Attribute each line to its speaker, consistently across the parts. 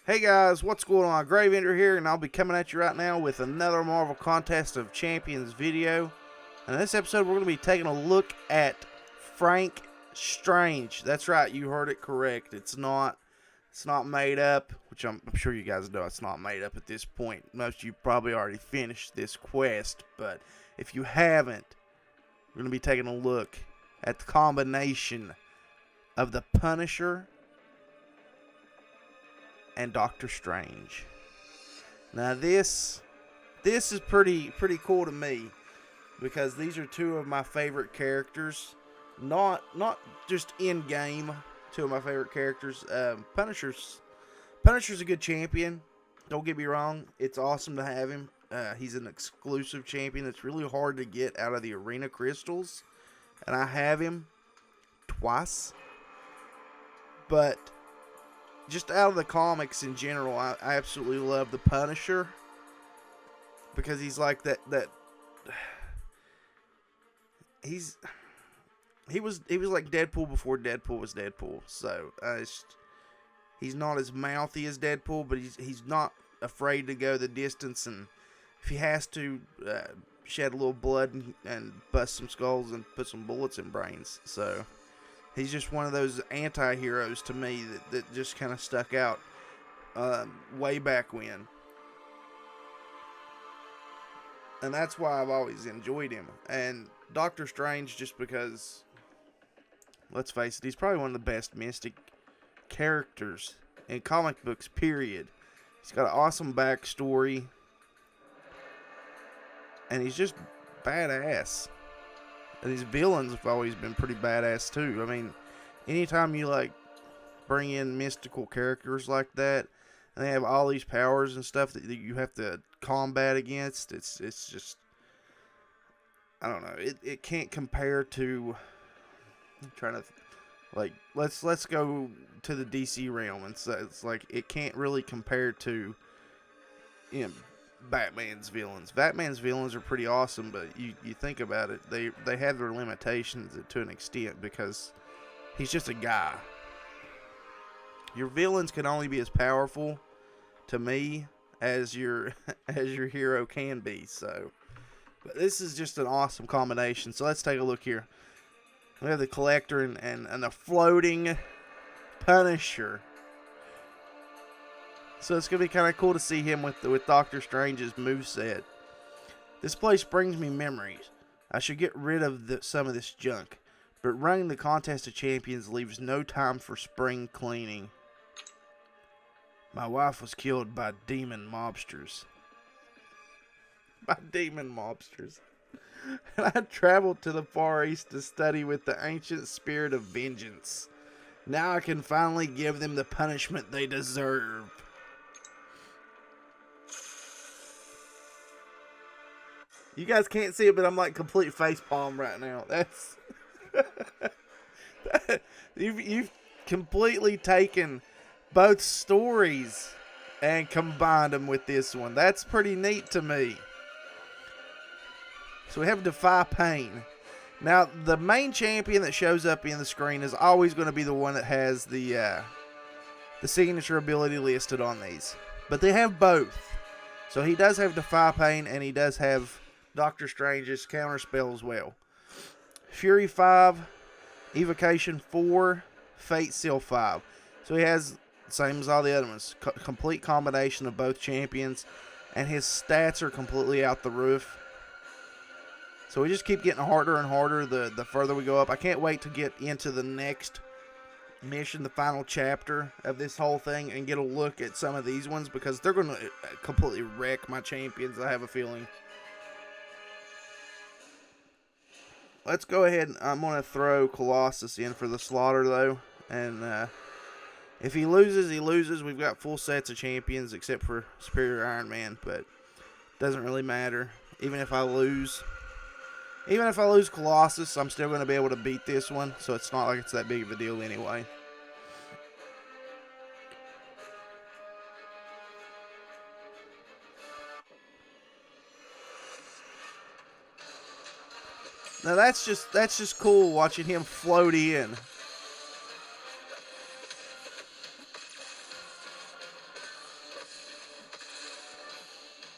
Speaker 1: Hey guys, what's going on? Gravender here, and I'll be coming at you right now with another Marvel Contest of Champions video. And in this episode, we're going to be taking a look at Frank Strange. That's right, you heard it correct. It's not made up, which I'm sure you guys know it's not made up at this point. Most of you probably already finished this quest, but if you haven't, we're going to be taking a look at the combination of the Punisher and Doctor Strange. Now this is pretty cool to me because these are two of my favorite characters. Not just in game, two of my favorite characters. Punisher's a good champion. Don't get me wrong, it's awesome to have him. He's an exclusive champion that's really hard to get out of the arena crystals, and I have him twice. But just out of the comics in general, I absolutely love the Punisher because he's like that. He was like Deadpool before Deadpool was Deadpool. So he's not as mouthy as Deadpool, but he's not afraid to go the distance, and if he has to, shed a little blood and bust some skulls and put some bullets in brains. So he's just one of those anti-heroes to me that just kind of stuck out way back when. And that's why I've always enjoyed him. And Doctor Strange, just because, let's face it, he's probably one of the best mystic characters in comic books, period. He's got an awesome backstory. And he's just badass. And these villains have always been pretty badass too. I mean, anytime you like bring in mystical characters like that, and they have all these powers and stuff that you have to combat against, it's just, I don't know. It can't compare to. I'm trying to, like, let's go to the DC realm, and so it's like it can't really compare to, Batman's villains. Batman's villains are pretty awesome, but you think about it, they have their limitations to an extent because he's just a guy. Your villains can only be as powerful, to me, as your hero can be. So, but this is just an awesome combination. So let's take a look here. We have the Collector and the floating Punisher. So it's going to be kind of cool to see him with Doctor Strange's moveset. This place brings me memories. I should get rid of some of this junk. But running the Contest of Champions leaves no time for spring cleaning. My wife was killed by demon mobsters. And I traveled to the Far East to study with the ancient spirit of vengeance. Now I can finally give them the punishment they deserve. You guys can't see it, but I'm like complete facepalm right now. That's you've completely taken both stories and combined them with this one. That's pretty neat to me. So we have Defy Pain. Now, the main champion that shows up in the screen is always going to be the one that has the signature ability listed on these. But they have both. So he does have Defy Pain, and he does have Doctor Strange's counterspell as well. Fury 5, Evocation 4, Fate Seal 5. So he has, same as all the other ones, complete combination of both champions, and his stats are completely out the roof. So we just keep getting harder and harder the further we go up. I can't wait to get into the next mission, the final chapter of this whole thing, and get a look at some of these ones because they're going to completely wreck my champions, I have a feeling. Let's go ahead and I'm going to throw Colossus in for the slaughter, though. And if he loses, he loses. We've got full sets of champions except for Superior Iron Man, but it doesn't really matter. Even if I lose Colossus, I'm still going to be able to beat this one, so it's not like it's that big of a deal anyway. Now that's just cool watching him float in.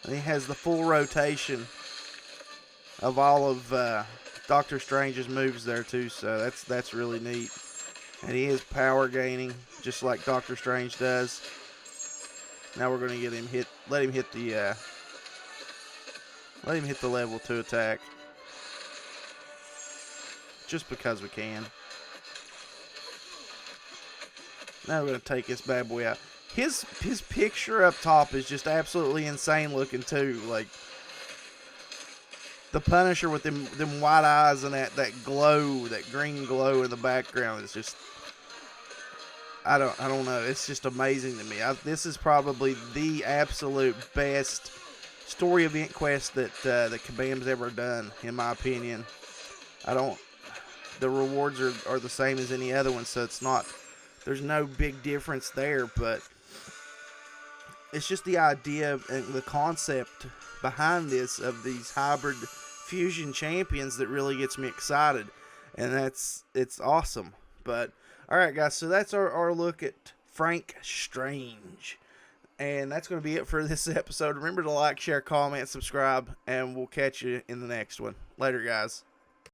Speaker 1: And he has the full rotation of all of Doctor Strange's moves there too, so that's really neat. And he is power gaining, just like Doctor Strange does. Now we're gonna let him hit the level 2 attack. Just because we can. Now we're gonna take this bad boy out. His picture up top is just absolutely insane looking too. Like the Punisher with them white eyes and that glow, that green glow in the background is just, I don't know. It's just amazing to me. This is probably the absolute best story event quest that Kabam's ever done, in my opinion. The rewards are the same as any other one, so there's no big difference there, but it's just the idea and the concept behind this of these hybrid fusion champions that really gets me excited, and it's awesome. But alright guys, so that's our look at Frank Strange, and that's going to be it for this episode. Remember to like, share, comment, subscribe, and we'll catch you in the next one. Later guys.